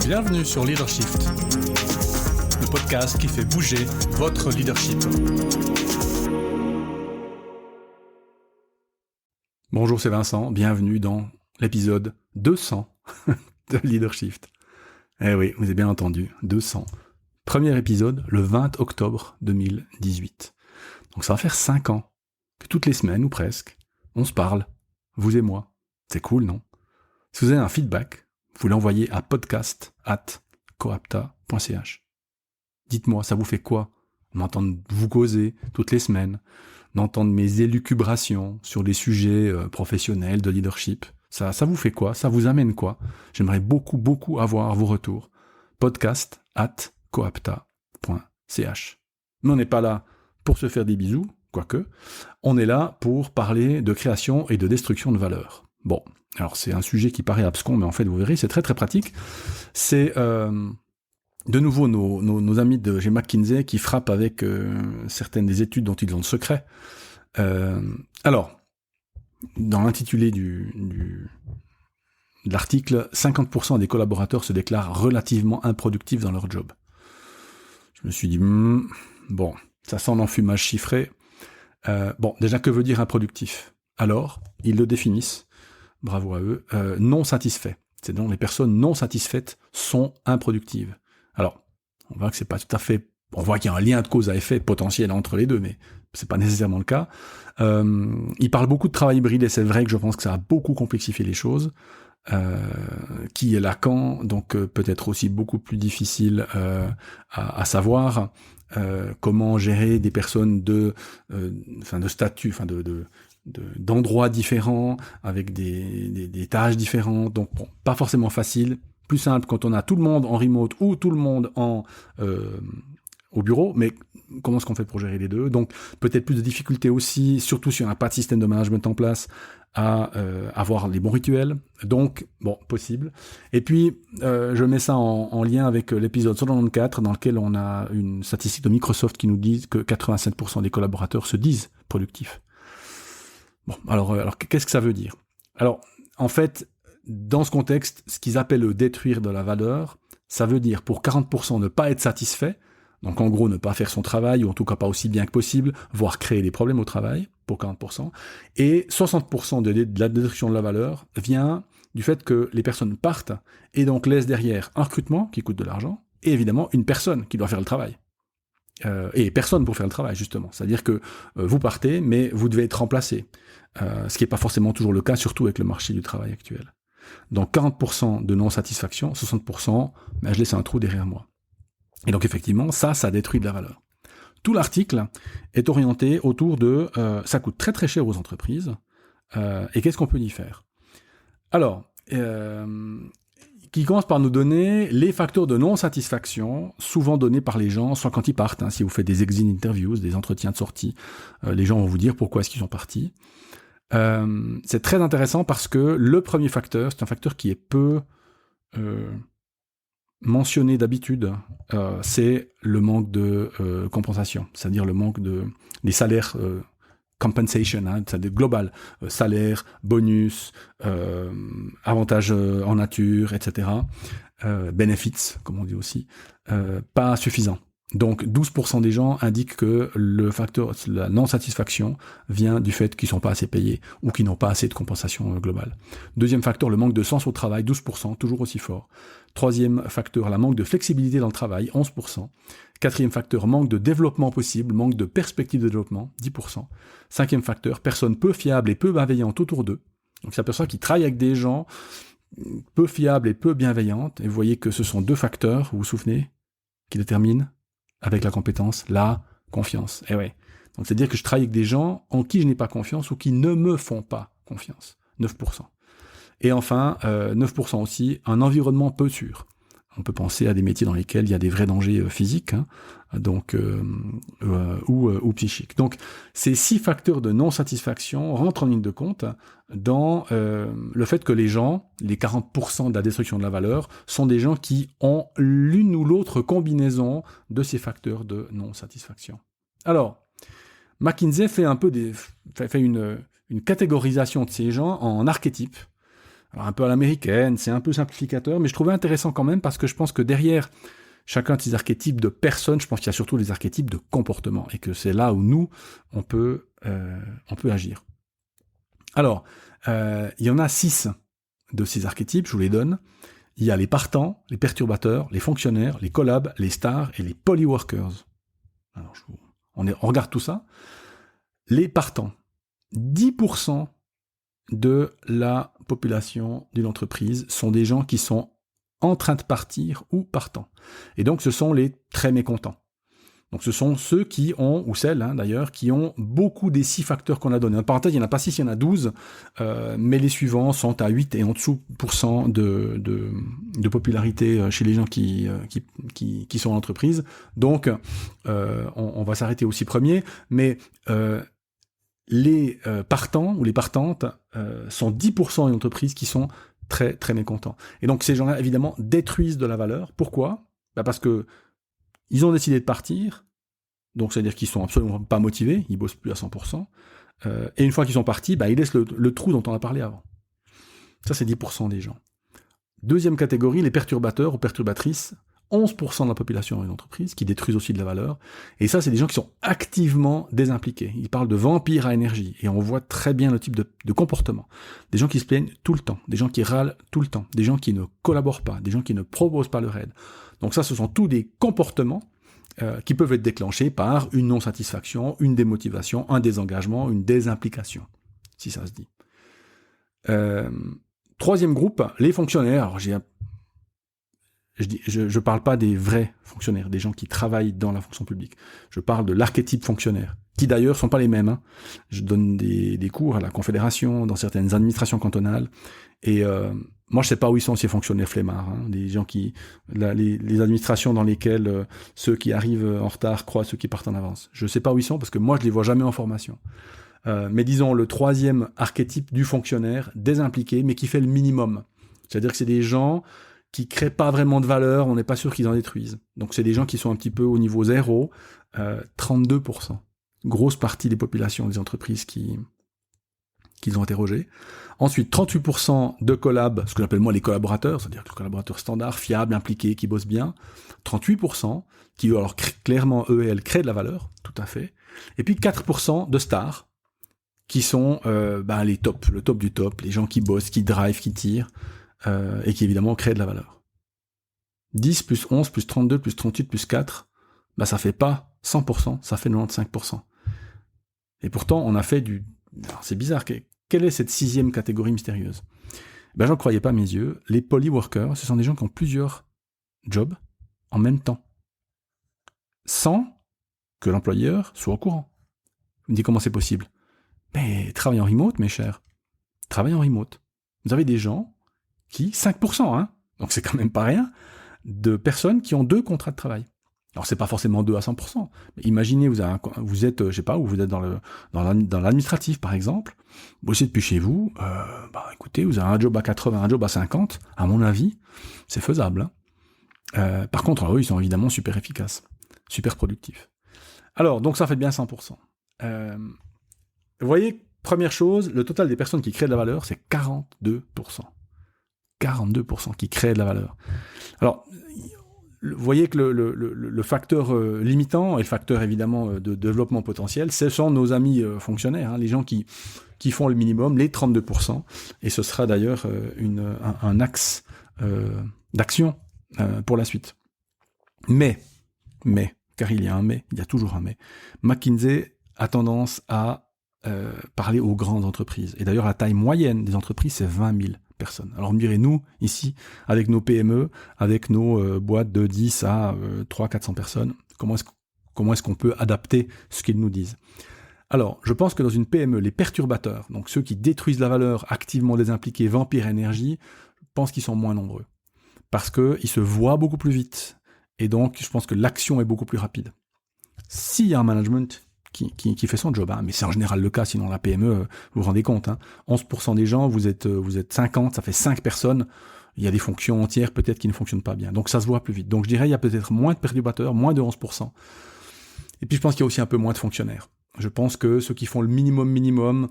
Bienvenue sur Leadershift, le podcast qui fait bouger votre leadership. Bonjour, c'est Vincent, bienvenue dans l'épisode 200 de Leadershift. Eh oui, vous avez bien entendu, 200. Premier épisode, le 20 octobre 2018. Donc ça va faire 5 ans que toutes les semaines, ou presque, on se parle, vous et moi. C'est cool, non? Si vous avez un feedback, vous l'envoyez à podcast@coapta.ch. Dites-moi, ça vous fait quoi d'entendre vous causer toutes les semaines, d'entendre mes élucubrations sur des sujets professionnels, de leadership. Ça vous fait quoi? Ça vous amène quoi? J'aimerais beaucoup avoir vos retours. podcast@coapta.ch. Mais on n'est pas là pour se faire des bisous, quoique. On est là pour parler de création et de destruction de valeur. Bon, alors c'est un sujet qui paraît abscon, mais en fait, vous verrez, c'est très pratique. C'est de nouveau nos amis de chez McKinsey qui frappent avec certaines des études dont ils ont le secret. Alors, dans l'intitulé de l'article, 50% des collaborateurs se déclarent relativement improductifs dans leur job. Je me suis dit, bon, ça sent l'enfumage chiffré. Bon, déjà, que veut dire improductif? Alors, ils le définissent, bravo à eux, non satisfaits. C'est donc les personnes non satisfaites sont improductives. Alors, on voit que c'est pas tout à fait... On voit qu'il y a un lien de cause à effet potentiel entre les deux, mais c'est pas nécessairement le cas. Il parle beaucoup de travail hybride, et c'est vrai que je pense que ça a beaucoup complexifié les choses. Qui est Lacan, donc peut-être aussi beaucoup plus difficile à savoir comment gérer des personnes de statut, d'endroits différents, avec des tâches différentes, donc bon, pas forcément facile. Plus simple quand on a tout le monde en remote ou tout le monde au bureau, mais comment est-ce qu'on fait pour gérer les deux? Donc peut-être plus de difficultés aussi, surtout si on n'a pas de système de management en place, à avoir les bons rituels. Donc, bon, possible. Et puis, je mets ça en lien avec l'épisode 194, dans lequel on a une statistique de Microsoft qui nous dit que 87% des collaborateurs se disent productifs. Bon, alors qu'est-ce que ça veut dire? Alors, en fait, dans ce contexte, ce qu'ils appellent détruire de la valeur, ça veut dire pour 40% ne pas être satisfait, donc en gros ne pas faire son travail, ou en tout cas pas aussi bien que possible, voire créer des problèmes au travail, pour 40%, et 60% de la destruction de la valeur vient du fait que les personnes partent, et donc laissent derrière un recrutement qui coûte de l'argent, et évidemment une personne qui doit faire le travail. Et personne pour faire le travail, justement. C'est-à-dire que vous partez, mais vous devez être remplacé, ce qui n'est pas forcément toujours le cas, surtout avec le marché du travail actuel. Donc 40% de non-satisfaction, 60%, je laisse un trou derrière moi. Et donc effectivement, ça détruit de la valeur. Tout l'article est orienté autour de ça coûte très cher aux entreprises, et qu'est-ce qu'on peut y faire? Alors, qui commence par nous donner les facteurs de non-satisfaction, souvent donnés par les gens, soit quand ils partent, si vous faites des exit interviews, des entretiens de sortie, les gens vont vous dire pourquoi est-ce qu'ils sont partis. C'est très intéressant parce que le premier facteur, c'est un facteur qui est peu mentionné d'habitude, c'est le manque de compensation, c'est-à-dire le manque des salaires compensation, c'est-à-dire global, salaire, bonus, avantages en nature, etc., benefits, comme on dit aussi, pas suffisant. Donc 12% des gens indiquent que la non-satisfaction vient du fait qu'ils ne sont pas assez payés ou qu'ils n'ont pas assez de compensation globale. Deuxième facteur, le manque de sens au travail, 12%, toujours aussi fort. Troisième facteur, la manque de flexibilité dans le travail, 11%. Quatrième facteur, manque de développement possible, manque de perspective de développement, 10%. Cinquième facteur, personne peu fiable et peu bienveillante autour d'eux. Donc c'est la personne qui travaille avec des gens peu fiables et peu bienveillantes. Et vous voyez que ce sont deux facteurs, vous vous souvenez, qui déterminent avec la compétence, la confiance. Et ouais. Donc c'est-à-dire que je travaille avec des gens en qui je n'ai pas confiance ou qui ne me font pas confiance. 9%. Et enfin, 9% aussi, un environnement peu sûr. On peut penser à des métiers dans lesquels il y a des vrais dangers physiques, ou psychiques. Donc, ces 6 facteurs de non-satisfaction rentrent en ligne de compte dans le fait que les gens, les 40% de la destruction de la valeur, sont des gens qui ont l'une ou l'autre combinaison de ces facteurs de non-satisfaction. Alors, McKinsey fait une catégorisation de ces gens en archétypes. Alors un peu à l'américaine, c'est un peu simplificateur, mais je trouvais intéressant quand même parce que je pense que derrière chacun de ces archétypes de personnes, je pense qu'il y a surtout les archétypes de comportement et que c'est là où nous, on peut agir. Alors, il y en a 6 de ces archétypes, je vous les donne. Il y a les partants, les perturbateurs, les fonctionnaires, les collabs, les stars et les polyworkers. Alors, on regarde tout ça. Les partants, 10% de la population d'une entreprise sont des gens qui sont en train de partir ou partant. Et donc, ce sont les très mécontents. Donc, ce sont ceux qui ont, ou celles d'ailleurs, qui ont beaucoup des 6 facteurs qu'on a donnés. En parenthèse, il n'y en a pas 6, il y en a 12, mais les suivants sont à 8 et en dessous % de popularité chez les gens qui sont en entreprise. Donc, on va s'arrêter aux 6 premiers, mais les partants ou les partantes sont 10% des entreprises qui sont très, très mécontents. Et donc, ces gens-là, évidemment, détruisent de la valeur. Pourquoi ? Parce que ils ont décidé de partir, donc c'est-à-dire qu'ils sont absolument pas motivés, ils bossent plus à 100%, et une fois qu'ils sont partis, ils laissent le trou dont on a parlé avant. Ça, c'est 10% des gens. Deuxième catégorie, les perturbateurs ou perturbatrices, 11% de la population dans une entreprise, qui détruisent aussi de la valeur, et ça, c'est des gens qui sont activement désimpliqués. Ils parlent de vampires à énergie, et on voit très bien le type de comportement. Des gens qui se plaignent tout le temps, des gens qui râlent tout le temps, des gens qui ne collaborent pas, des gens qui ne proposent pas leur aide. Donc ça, ce sont tous des comportements qui peuvent être déclenchés par une non-satisfaction, une démotivation, un désengagement, une désimplication, si ça se dit. Troisième groupe, les fonctionnaires. Alors, je parle pas des vrais fonctionnaires, des gens qui travaillent dans la fonction publique. Je parle de l'archétype fonctionnaire, qui d'ailleurs sont pas les mêmes. Je donne des cours à la Confédération, dans certaines administrations cantonales, et moi je sais pas où ils sont ces fonctionnaires flemmards, des gens les administrations dans lesquelles ceux qui arrivent en retard croient ceux qui partent en avance. Je sais pas où ils sont parce que moi je les vois jamais en formation. Mais disons le troisième archétype du fonctionnaire, désimpliqué, mais qui fait le minimum. C'est-à-dire que c'est des gens qui créent pas vraiment de valeur, on n'est pas sûr qu'ils en détruisent. Donc c'est des gens qui sont un petit peu au niveau zéro, 32%. Grosse partie des populations des entreprises qu'ils ont interrogées. Ensuite, 38% de collabs, ce que j'appelle moi les collaborateurs, c'est-à-dire les collaborateurs standards, fiables, impliqués, qui bossent bien. 38%, qui alors clairement, eux et elles, créent de la valeur, tout à fait. Et puis 4% de stars, qui sont les tops, le top du top, les gens qui bossent, qui drivent, qui tirent, et qui évidemment créent de la valeur. 10 plus 11 plus 32 plus 38 plus 4, ça fait pas 100%, ça fait 95%. Et pourtant, on a fait Alors, c'est bizarre, quelle est cette 6e catégorie mystérieuse ? J'en croyais pas à mes yeux. Les polyworkers, ce sont des gens qui ont plusieurs jobs en même temps, sans que l'employeur soit au courant. Vous me dites comment c'est possible ? Mais travaille en remote, mes chers. Travaille en remote. Vous avez des gens qui, 5%, donc c'est quand même pas rien, de personnes qui ont 2 contrats de travail. Alors c'est pas forcément 2 à 100%, mais imaginez, vous êtes, je sais pas, vous êtes dans l'administratif par exemple, vous bossez depuis chez vous, écoutez, vous avez un job à 80, un job à 50, à mon avis, c'est faisable. Par contre, eux, ils sont évidemment super efficaces, super productifs. Alors, donc ça fait bien 100%. Vous voyez, première chose, le total des personnes qui créent de la valeur, c'est 42%. 42% qui créent de la valeur. Alors, vous voyez que le facteur limitant et le facteur évidemment de développement potentiel, ce sont nos amis fonctionnaires, les gens qui font le minimum, les 32%, et ce sera d'ailleurs un axe d'action pour la suite. Mais, car il y a un mais, il y a toujours un mais, McKinsey a tendance à parler aux grandes entreprises. Et d'ailleurs, la taille moyenne des entreprises, c'est 20 000 personnes. Alors, on me dirait, nous, ici, avec nos PME, avec nos boîtes de 10 à 300-400 personnes, comment est-ce qu'on peut adapter ce qu'ils nous disent ? Alors, je pense que dans une PME, les perturbateurs, donc ceux qui détruisent la valeur, activement désimpliqués, vampires énergie, je pense qu'ils sont moins nombreux. Parce qu'ils se voient beaucoup plus vite. Et donc, je pense que l'action est beaucoup plus rapide. S'il y a un management qui fait son job, mais c'est en général le cas, sinon la PME, vous vous rendez compte, 11% des gens, vous êtes 50, ça fait 5 personnes, il y a des fonctions entières peut-être qui ne fonctionnent pas bien, donc ça se voit plus vite. Donc je dirais il y a peut-être moins de perturbateurs, moins de 11%. Et puis je pense qu'il y a aussi un peu moins de fonctionnaires. Je pense que ceux qui font le minimum,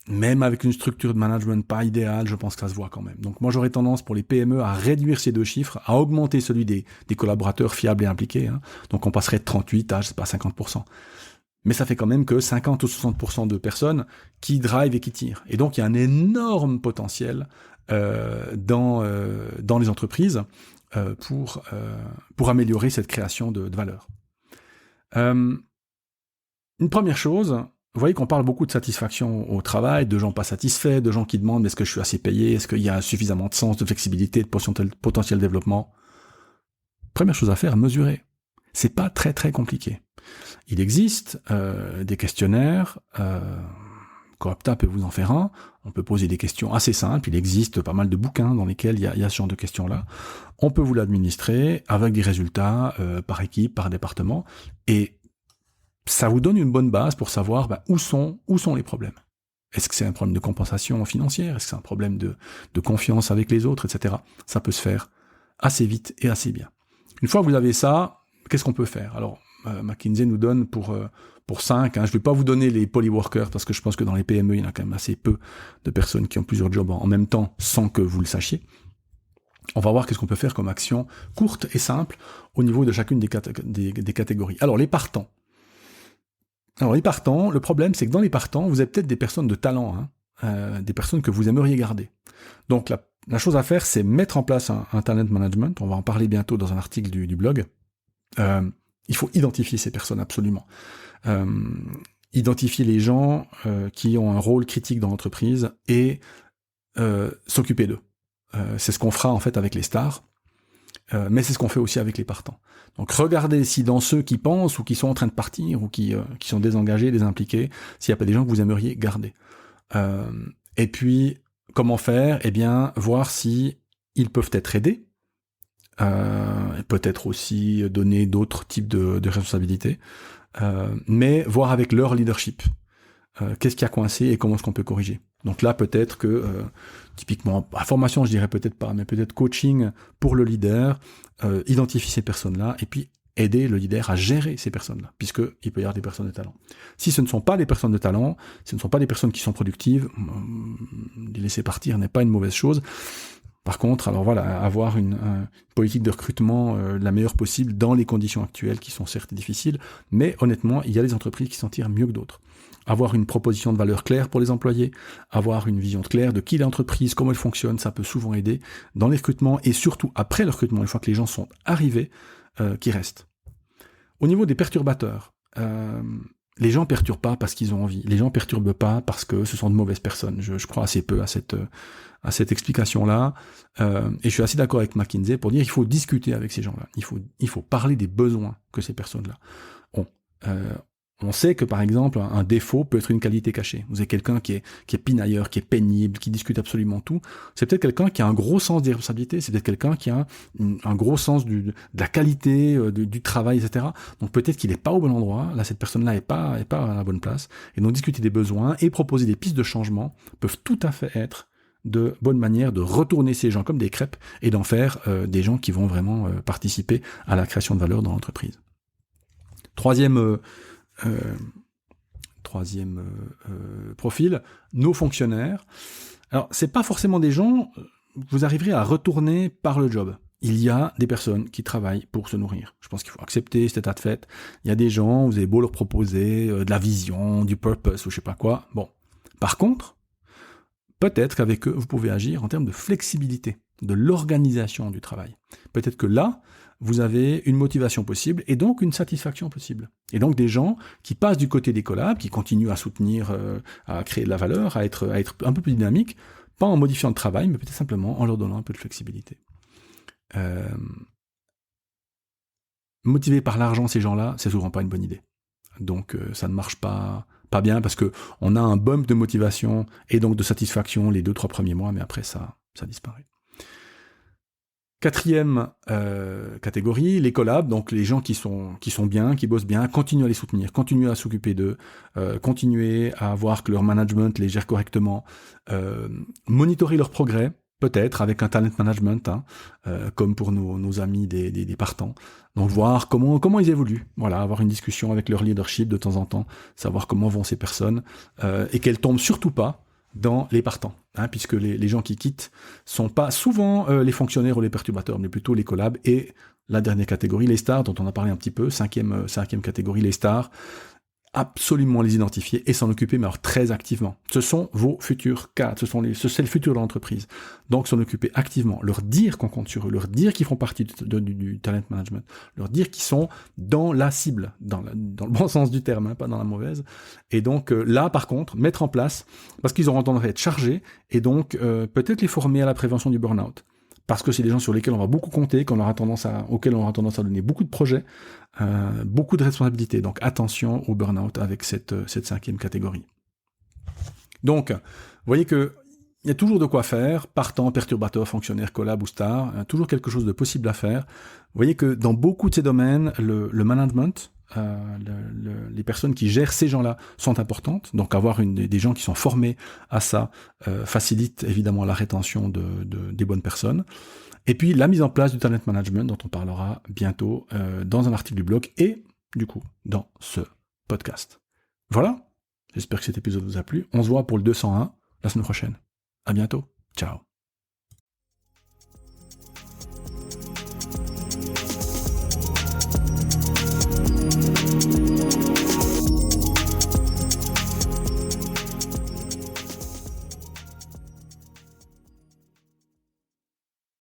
même avec une structure de management pas idéale, je pense que ça se voit quand même. Donc moi j'aurais tendance pour les PME à réduire ces deux chiffres, à augmenter celui des collaborateurs fiables et impliqués. Hein. Donc on passerait de 38 à, je sais pas, 50%. Mais ça fait quand même que 50 ou 60% de personnes qui drivent et qui tirent. Et donc il y a un énorme potentiel dans les entreprises pour améliorer cette création de valeur. Une première chose, vous voyez qu'on parle beaucoup de satisfaction au travail, de gens pas satisfaits, de gens qui demandent est-ce que je suis assez payé, est-ce qu'il y a suffisamment de sens, de flexibilité, de potentiel développement. Première chose à faire, mesurer. C'est pas très très compliqué. Il existe des questionnaires, Coapta peut vous en faire un, on peut poser des questions assez simples, il existe pas mal de bouquins dans lesquels il y a ce genre de questions-là. On peut vous l'administrer avec des résultats par équipe, par département, et ça vous donne une bonne base pour savoir où sont les problèmes. Est-ce que c'est un problème de compensation financière? Est-ce que c'est un problème de confiance avec les autres, etc. Ça peut se faire assez vite et assez bien. Une fois que vous avez ça, qu'est-ce qu'on peut faire? Alors, McKinsey nous donne pour 5, je ne vais pas vous donner les polyworkers, parce que je pense que dans les PME, il y en a quand même assez peu de personnes qui ont plusieurs jobs en même temps, sans que vous le sachiez. On va voir qu'est-ce qu'on peut faire comme action courte et simple au niveau de chacune des catégories. Alors, les partants. Le problème, c'est que dans les partants, vous avez peut-être des personnes de talent, des personnes que vous aimeriez garder. Donc, la chose à faire, c'est mettre en place un talent management. On va en parler bientôt dans un article du blog. Il faut identifier ces personnes absolument. Identifier les gens qui ont un rôle critique dans l'entreprise et s'occuper d'eux. C'est ce qu'on fera en fait avec les stars, mais c'est ce qu'on fait aussi avec les partants. Donc regardez si dans ceux qui pensent ou qui sont en train de partir ou qui sont désengagés, désimpliqués, s'il n'y a pas des gens que vous aimeriez garder. Et puis, comment faire? Eh bien, voir si ils peuvent être aidés, peut-être aussi donner d'autres types de responsabilités, mais voir avec leur leadership. Qu'est-ce qui a coincé et comment est-ce qu'on peut corriger. Donc là, peut-être que, typiquement, à formation, je dirais peut-être pas, mais peut-être coaching pour le leader, identifier ces personnes-là, et puis aider le leader à gérer ces personnes-là, puisqu'il peut y avoir des personnes de talent. Si ce ne sont pas des personnes de talent, ce ne sont pas des personnes qui sont productives, les laisser partir n'est pas une mauvaise chose. Par contre, alors voilà, avoir une politique de recrutement la meilleure possible dans les conditions actuelles qui sont certes difficiles, mais honnêtement, il y a des entreprises qui s'en tirent mieux que d'autres. Avoir une proposition de valeur claire pour les employés, avoir une vision claire de qui est l'entreprise, comment elle fonctionne, ça peut souvent aider dans les recrutements et surtout après le recrutement, une fois que les gens sont arrivés, qui restent. Au niveau des perturbateurs, les gens perturbent pas parce qu'ils ont envie, les gens perturbent pas parce que ce sont de mauvaises personnes. Je crois assez peu à cette explication-là, et je suis assez d'accord avec McKinsey pour dire qu'il faut discuter avec ces gens-là, il faut parler des besoins que ces personnes-là ont. On sait que, par exemple, un défaut peut être une qualité cachée. Vous avez quelqu'un qui est pinailleur, qui est pénible, qui discute absolument tout. C'est peut-être quelqu'un qui a un gros sens des responsabilités, c'est peut-être quelqu'un qui a un gros sens de la qualité, du travail, etc. Donc peut-être qu'il n'est pas au bon endroit. Là, cette personne-là n'est pas à la bonne place. Et donc discuter des besoins et proposer des pistes de changement peuvent tout à fait être de bonnes manières de retourner ces gens comme des crêpes et d'en faire des gens qui vont vraiment participer à la création de valeur dans l'entreprise. Troisième profil, nos fonctionnaires. Alors, c'est pas forcément des gens, vous arriverez à retourner par le job. Il y a des personnes qui travaillent pour se nourrir. Je pense qu'il faut accepter cet état de fait. Il y a des gens, vous avez beau leur proposer de la vision, du purpose ou je sais pas quoi. Bon. Par contre, peut-être qu'avec eux, vous pouvez agir en termes de flexibilité, de l'organisation du travail. Peut-être que là, vous avez une motivation possible et donc une satisfaction possible. Et donc des gens qui passent du côté des collabs, qui continuent à soutenir, à créer de la valeur, à être un peu plus dynamiques, pas en modifiant le travail, mais peut-être simplement en leur donnant un peu de flexibilité. Motivés par l'argent, ces gens-là, c'est souvent pas une bonne idée. Donc ça ne marche pas bien parce que on a un bump de motivation et donc de satisfaction les 2-3 premiers mois, mais après ça disparaît. Quatrième catégorie, les collabs, donc les gens qui sont bien, qui bossent bien, continuez à les soutenir, continuez à s'occuper d'eux, continuez à voir que leur management les gère correctement, monitorer leur progrès, peut-être avec un talent management, comme pour nos amis des partants. Donc voir comment ils évoluent, voilà, avoir une discussion avec leur leadership de temps en temps, savoir comment vont ces personnes, et qu'elles tombent surtout pas dans les partants, puisque les gens qui quittent sont pas souvent les fonctionnaires ou les perturbateurs, mais plutôt les collabs. Et la dernière catégorie, les stars, dont on a parlé un petit peu, cinquième catégorie, les stars, absolument les identifier et s'en occuper, mais alors très activement. Ce sont vos futurs cadres, c'est le futur de l'entreprise. Donc s'en occuper activement, leur dire qu'on compte sur eux, leur dire qu'ils font partie du talent management, leur dire qu'ils sont dans la cible, dans le bon sens du terme, pas dans la mauvaise. Et donc là, par contre, mettre en place, parce qu'ils auront tendance à être chargés, et donc peut-être les former à la prévention du burn-out. Parce que c'est des gens sur lesquels on va beaucoup compter, auxquels on aura tendance à donner beaucoup de projets, beaucoup de responsabilités. Donc attention au burn-out avec cette 5e catégorie. Donc, vous voyez que il y a toujours de quoi faire, partant, perturbateur, fonctionnaire, collab ou star, toujours quelque chose de possible à faire. Vous voyez que dans beaucoup de ces domaines, le management, les personnes qui gèrent ces gens-là sont importantes. Donc avoir des gens qui sont formés à ça facilite évidemment la rétention des bonnes personnes. Et puis la mise en place du talent management dont on parlera bientôt dans un article du blog et du coup dans ce podcast. Voilà, j'espère que cet épisode vous a plu. On se voit pour le 201 la semaine prochaine. À bientôt, ciao.